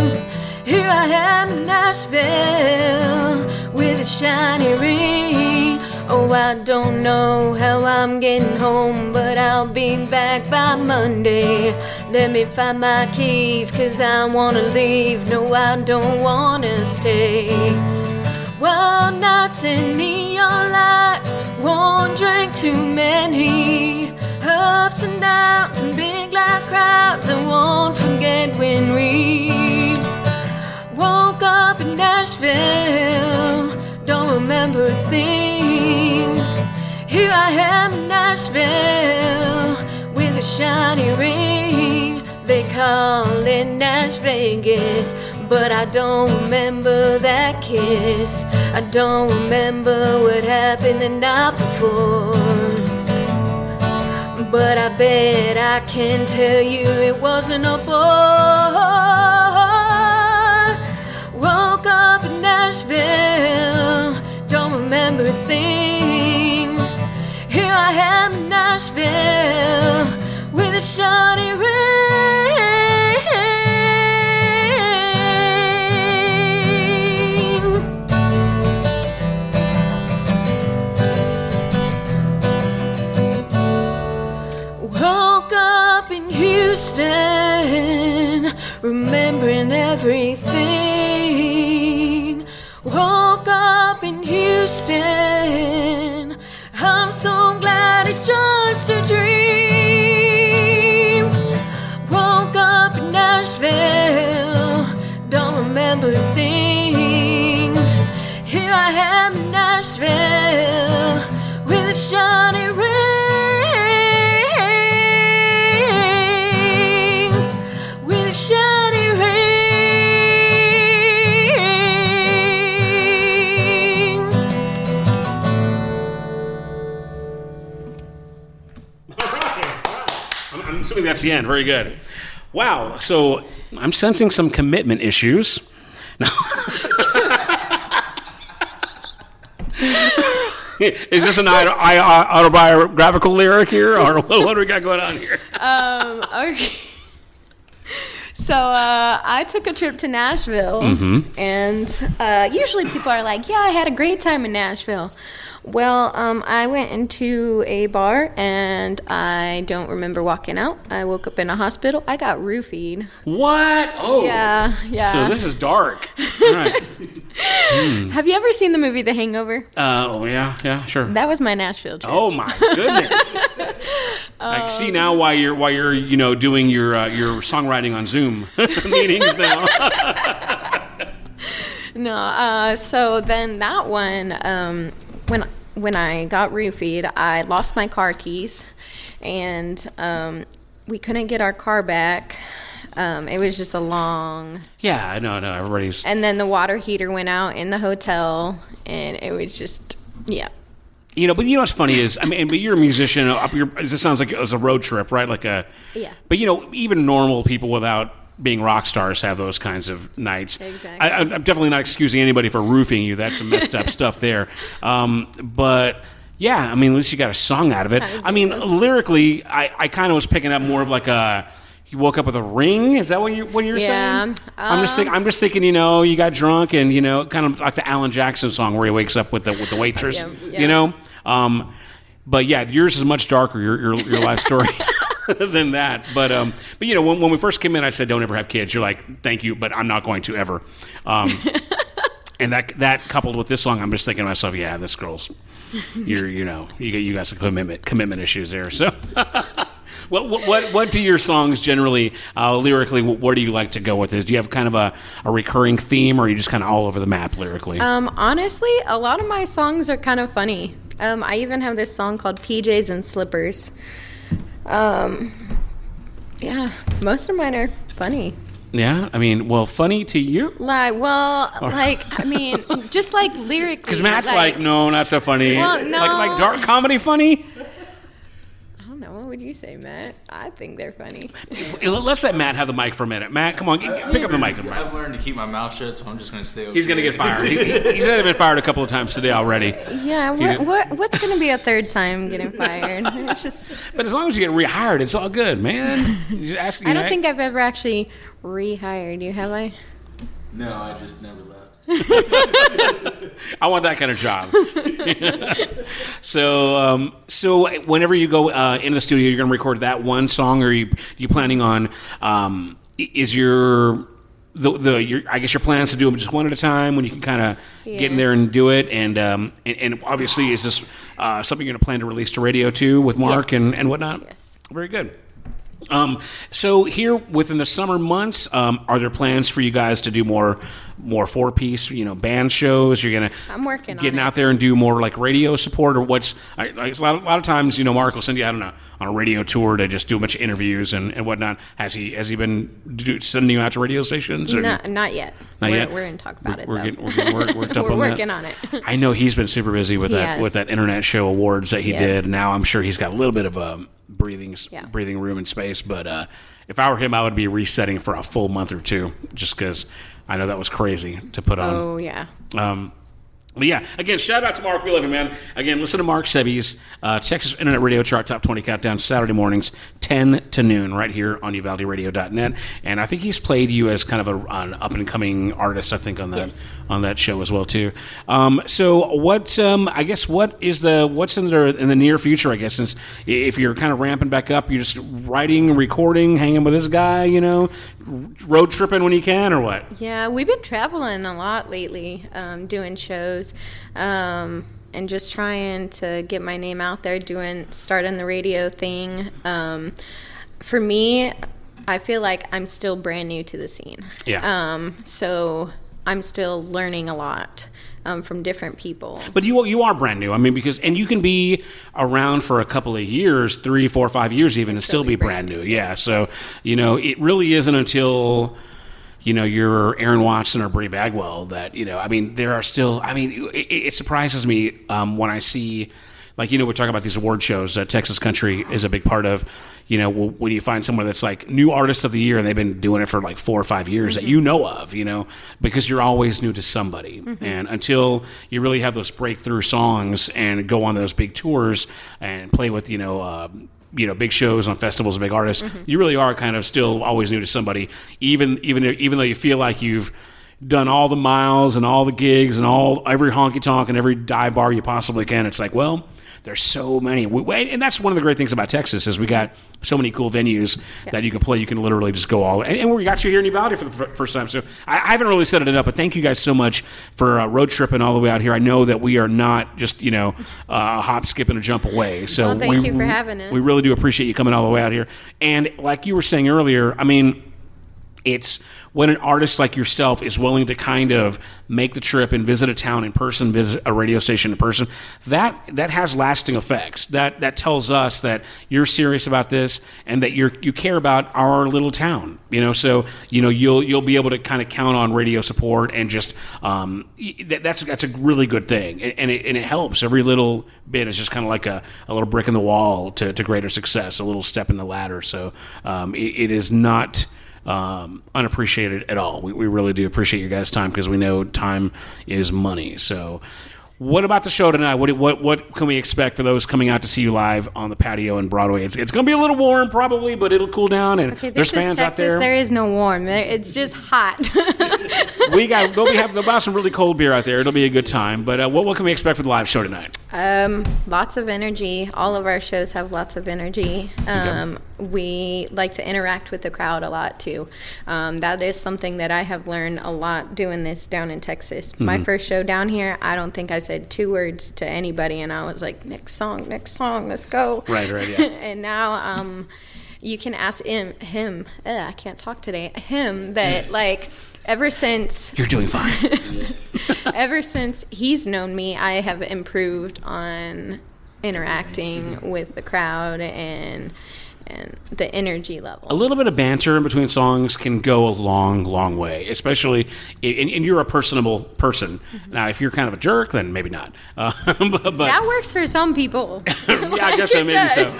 Here I am in Nashville with a shiny ring. Oh, I don't know how I'm getting home, but I'll be back by Monday. Let me find my keys, 'cause I wanna leave. No, I don't wanna stay. Wild nights and neon lights, won't drink too many. Ups and downs and big loud crowds, I won't forget when we woke up in Nashville. Don't remember a thing. Here I am in Nashville with a shiny ring. They call it Nash Vegas, but I don't remember that kiss. I don't remember what happened the night before, but I bet I can tell you it wasn't a boy. Woke up in Nashville, don't remember a thing. Here I am in Nashville with a a shiny ring. Woke up in Houston, remembering everything. Woke up in Houston, I'm so glad it's just a dream. Woke up in Nashville, don't remember a thing. Here I am in Nashville with a shiny ring. With a shiny ring. I'm assuming that's the end. Very good. Wow. So I'm sensing some commitment issues. No. Is this an autobiographical lyric here, or what do we got going on here? Okay. So I took a trip to Nashville, and usually people are like, yeah, I had a great time in Nashville. Well, I went into a bar, and I don't remember walking out. I woke up in a hospital. I got roofied. What? Oh. Yeah. So this is dark. All right. Have you ever seen the movie The Hangover? Oh, yeah, sure. That was my Nashville trip. Oh my goodness! I see now why you're doing your songwriting on Zoom meetings now. No, so then that one, when I got roofied, I lost my car keys, and we couldn't get our car back. It was just a long... Yeah, I know, everybody's... And then the water heater went out in the hotel, and it was just, yeah. But what's funny is, but you're a musician. This sounds like it was a road trip, right? Yeah. But, even normal people without being rock stars have those kinds of nights. Exactly. I'm definitely not excusing anybody for roofing you. That's some messed up stuff there. But... yeah, at least you got a song out of it. Lyrically, I kind of was picking up more of like a... You woke up with a ring? Is that what you're saying? I'm just thinking, you got drunk and, kind of like the Alan Jackson song where he wakes up with the waitress, But yeah, yours is much darker, your life story than that. But when we first came in, I said, don't ever have kids. You're like, thank you, but I'm not going to ever. And that coupled with this song, I'm just thinking to myself, yeah, this girl's, you got some commitment issues there. So. What do your songs generally, lyrically, where do you like to go with this? Do you have kind of a recurring theme, or are you just kind of all over the map lyrically? Honestly, a lot of my songs are kind of funny. I even have this song called PJs and Slippers. Yeah, most of mine are funny. Yeah? Funny to you? Just like lyrically. Because Matt's no, not so funny. Well, no. Like dark comedy funny? What would you say, Matt? I think they're funny. Let's let Matt have the mic for a minute. Matt, come on, pick up the mic. I've learned to keep my mouth shut, so I'm just going to stay over He's going to get fired. He's already been fired a couple of times today already. Yeah, what's going to be a third time getting fired? It's just. But as long as you get rehired, it's all good, man. I don't think I've ever actually rehired you, have I? No, I just never left. I want that kind of job. So whenever you go into the studio, you're going to record that one song, or are you planning on? Is your I guess your plans to do them just one at a time when you can kind of get in there and do it, and obviously is this something you're going to plan to release to radio too with Mark and whatnot? Yes. Very good. So here within the summer months, are there plans for you guys to do more 4-piece, band shows? You're gonna getting out there and do more like radio support, or what's? A lot of times, Mark will send you out on a radio tour to just do a bunch of interviews and whatnot. Has he been sending you out to radio stations? Or Not yet. Not yet. We're going to talk about it. We're getting worked up we're on that. We're working on it. I know he's been super busy with that Internet Show Awards that he did. Now I'm sure he's got a little bit of a breathing room and space. But if I were him, I would be resetting for a full month or two, just because I know that was crazy to put on. Oh yeah. But yeah, again, shout out to Mark. We love you, man. Again, listen to Mark Seby's Texas Internet Radio Chart Top 20 Countdown Saturday mornings, 10 to noon, right here on UvaldeRadio.net. And I think he's played you as kind of an up-and-coming artist, I think, on that show as well, too. So what, I guess, what's in the near future, I guess, since if you're kind of ramping back up, you're just writing, recording, hanging with this guy, road tripping when you can, or what? Yeah, we've been traveling a lot lately, doing shows, and just trying to get my name out there, starting the radio thing. For me, I feel like I'm still brand new to the scene. Yeah. So I'm still learning a lot from different people. But you are brand new. I mean, and you can be around for a couple of years, 3, 4, 5 years even, and still be brand new. Yeah. So, it really isn't until, you're Aaron Watson or Brie Bagwell that, there are still, it surprises me when I see, we're talking about these award shows that Texas Country is a big part of. When you find someone that's like new artist of the year and they've been doing it for like 4 or 5 years that you know of, because you're always new to somebody. And until you really have those breakthrough songs and go on those big tours and play with, big shows on festivals of big artists, you really are kind of still always new to somebody, even though you feel like you've done all the miles and all the gigs and every honky tonk and every dive bar you possibly can. It's like, well, there's so many. And that's one of the great things about Texas is we got so many cool venues that you can play. You can literally just go all. And we got you here in Uvalde for the first time. So I haven't really set it up, but thank you guys so much for road tripping all the way out here. I know that we are not just, a hop, skip, and a jump away. So thank you for having us. We really do appreciate you coming all the way out here. And like you were saying earlier, it's when an artist like yourself is willing to kind of make the trip and visit a town in person, visit a radio station in person, that has lasting effects. That tells us that you're serious about this and that you care about our little town. So you'll be able to kind of count on radio support and just that's a really good thing, and it helps. Every little bit is just kind of like a little brick in the wall to greater success, a little step in the ladder. So it is not unappreciated at all. We really do appreciate your guys' time because we know time is money. So what about the show tonight? What can we expect for those coming out to see you live on the patio in Broadway? It's going to be a little warm probably, but it'll cool down, and there's fans Texas, out there. There is no warm. It's just hot. They'll have some really cold beer out there. It'll be a good time. But what can we expect for the live show tonight? Lots of energy. All of our shows have lots of energy. We like to interact with the crowd a lot too. That is something that I have learned a lot doing this down in Texas. My first show down here, I don't think I said 2 words to anybody, and I was like, next song, let's go. Right, yeah. And now you can ask him. I can't talk today. Him that ever since you're doing fine. Ever since he's known me, I have improved on interacting with the crowd and the energy level. A little bit of banter in between songs can go a long, long way, especially and you're a personable person. Now, if you're kind of a jerk, then maybe not. But that works for some people. Yeah, I guess so, maybe so.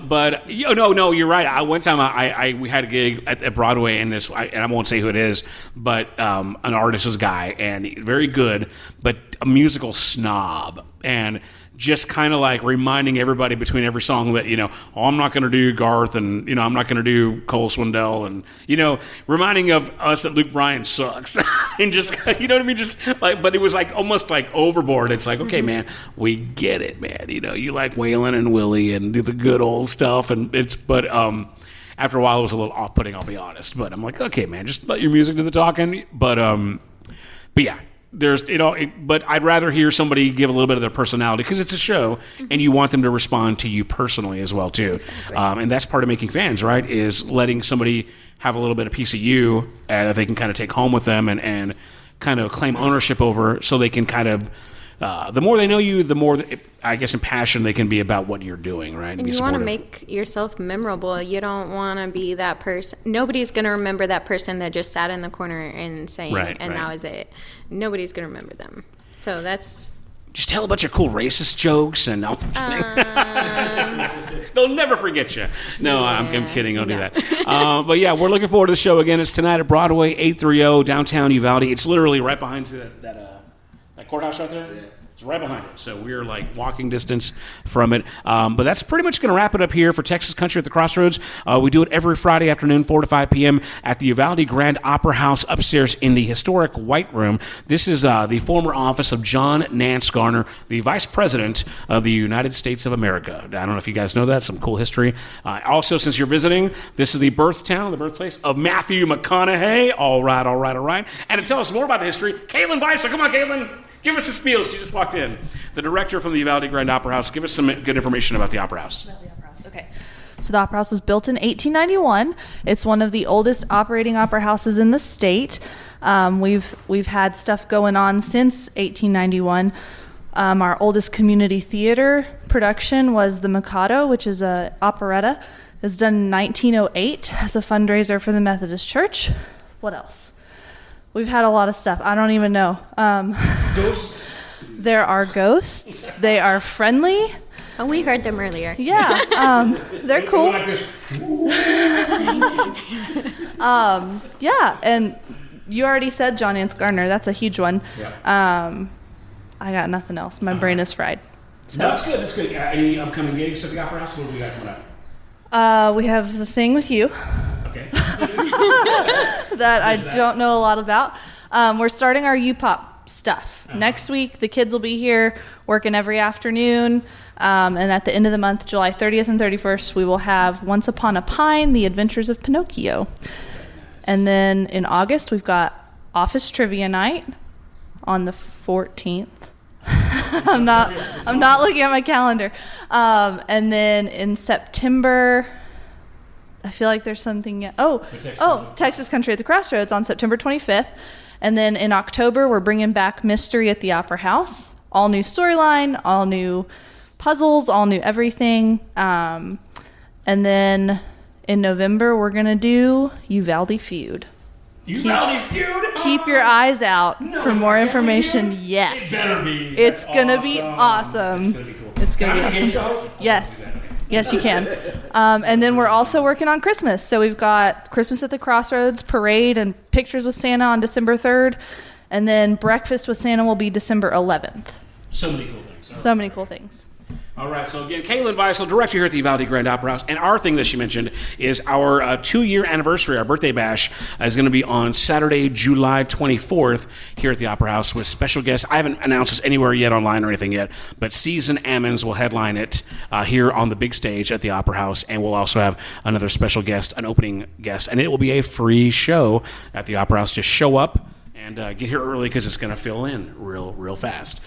But no, you're right. One time we had a gig at Broadway, and I won't say who it is, but an artist was a guy, and very good, but a musical snob, and just kind of like reminding everybody between every song that, I'm not going to do Garth, and, I'm not going to do Cole Swindell, and, reminding of us that Luke Bryan sucks. And just, you know what I mean? Just like, but it was like almost like overboard. It's like, okay, man, we get it, man. You like Waylon and Willie and do the good old stuff. But after a while, it was a little off-putting, I'll be honest. But I'm like, okay, man, just let your music do the talking. But yeah. There's, but I'd rather hear somebody give a little bit of their personality because it's a show and you want them to respond to you personally as well, too. Exactly. And that's part of making fans, right, is letting somebody have a little bit of piece of you that they can kind of take home with them and kind of claim ownership over so they can kind of, the more they know you, the more, I guess, impassioned they can be about what you're doing, right? And you want to make yourself memorable. You don't want to be that person. Nobody's going to remember that person that just sat in the corner and sang, that was it. Nobody's going to remember them. So that's... Just tell a bunch of cool racist jokes, and no, they'll never forget you. No, I'm kidding. Don't do that. But yeah, we're looking forward to the show again. It's tonight at Broadway, 830 downtown Uvalde. It's literally right behind that Courthouse right there? Yeah. It's right behind it. So we're like walking distance from it. But that's pretty much going to wrap it up here for Texas Country at the Crossroads. We do it every Friday afternoon, 4 to 5 p.m. at the Uvalde Grand Opera House upstairs in the historic White Room. This is the former office of John Nance Garner, the Vice President of the United States of America. I don't know if you guys know that. Some cool history. Also, since you're visiting, this is the the birthplace of Matthew McConaughey. All right. And to tell us more about the history, Caitlin Weissel. Come on, Caitlin. Give us the spiel. She just walked in. The director from the Uvalde Grand Opera House. Give us some good information about the Opera House. Okay. So the Opera House was built in 1891. It's one of the oldest operating opera houses in the state. We've had stuff going on since 1891. Our oldest community theater production was The Mikado, which is an operetta. It was done in 1908 as a fundraiser for the Methodist Church. What else? We've had a lot of stuff. I don't even know. Ghosts? There are ghosts. They are friendly. Oh, we heard them earlier. Yeah. They're cool. Like this. Yeah, and you already said John Nance Garner. That's a huge one. Yeah. I got nothing else. My brain is fried. So. No, that's good. Any upcoming gigs at the Opera House? What do we got coming up? We have The Thing with You. Okay. that I don't know a lot about. We're starting our U-Pop stuff. Next week, the kids will be here working every afternoon. And at the end of the month, July 30th and 31st, we will have Once Upon a Pine, The Adventures of Pinocchio. And then in August, we've got Office Trivia Night on the 14th. I'm not looking at my calendar. And then in September, I feel like there's something. Texas Country at the Crossroads on September 25th. And then in October, we're bringing back Mystery at the Opera House. All new storyline, all new puzzles, all new everything. And then in November, we're going to do Uvalde Feud. Uvalde Feud? Keep your eyes out for more information. Yes. It better be. It's going to be awesome. It's going to be cool. It's going to be awesome. Yes. Yes, you can. And then we're also working on Christmas. So we've got Christmas at the Crossroads parade and pictures with Santa on December 3rd. And then breakfast with Santa will be December 11th. So many cool things. So many cool things. All right, so again, Caitlin Weissel, director here at the Uvalde Grand Opera House. And our thing that she mentioned is our 2-year anniversary, our birthday bash, is going to be on Saturday, July 24th here at the Opera House with special guests. I haven't announced this anywhere yet online or anything yet, but Season Ammons will headline it here on the big stage at the Opera House. And we'll also have another special guest, an opening guest. And it will be a free show at the Opera House. Just show up and get here early because it's going to fill in real fast.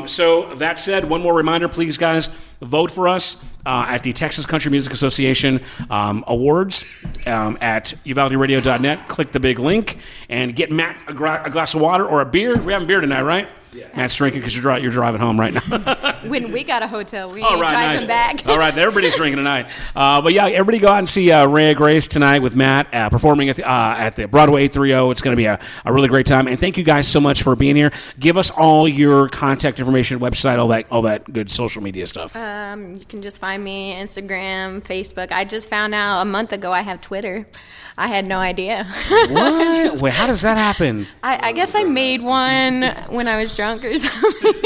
So that said, one more reminder, please, guys, vote for us at the Texas Country Music Association awards at UvaldeRadio.net. Click the big link and get Matt a glass of water or a beer. We're having beer tonight, right? Yeah. Matt's drinking because you're driving home right now. When we got a hotel, we ain't driving back. All right, everybody's drinking tonight. But yeah, everybody go out and see Rayah Grace tonight with Matt performing at the Broadway 830. It's going to be a really great time. And thank you guys so much for being here. Give us all your contact information, website, all that good social media stuff. You can just find me Instagram, Facebook. I just found out a month ago I have Twitter. I had no idea. What? Wait, how does that happen? I guess I made one when I was drunk or something.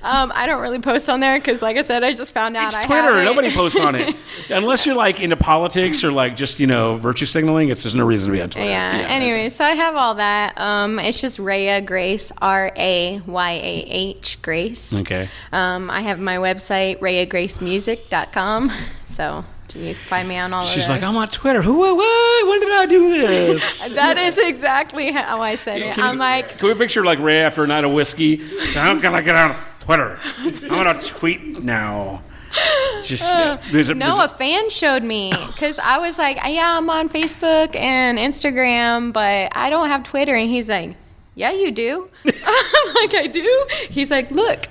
I don't really post on there because, like I said, I just found out it's Twitter. Nobody posts on it. Unless you're, like, into politics or, like, just, virtue signaling. There's no reason to be on Twitter. Yeah. Anyway, so I have all that. It's just Rayah Grace, Rayah Grace. Okay. I have my website, rayahgracemusic.com. So you can find me on all of those. She's like, I'm on Twitter. When did I do this? That is exactly how I said it. I'm like... Can we picture, like, Ray after a night of whiskey? How can I get on Twitter? I'm going to tweet now. A fan showed me because I was like, yeah, I'm on Facebook and Instagram, but I don't have Twitter. And he's like, yeah, you do. I'm like, I do? He's like, look.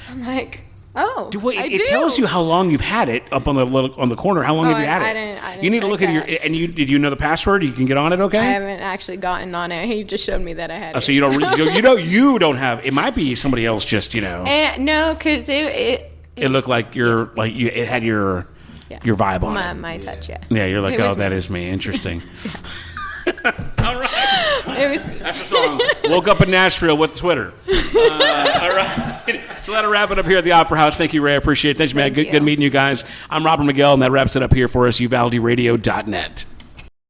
I'm like... Oh, it tells you how long you've had it up on the corner. How long have you had it? I didn't you need to look at did you know the password? You can get on it, okay? I haven't actually gotten on it. He just showed me that I had it. So you don't you don't have. It might be somebody else. Just no, because it looked like it had your vibe on it. My touch, yeah. Yeah, you're like, that is me. Interesting. All right. That's the song. Woke up in Nashville with Twitter. All right. So that'll wrap it up here at the Opera House. Thank you, Ray. I appreciate it. Thanks, man. Good meeting you guys. I'm Robert Miguel, and that wraps it up here for us, UvaldeRadio.net.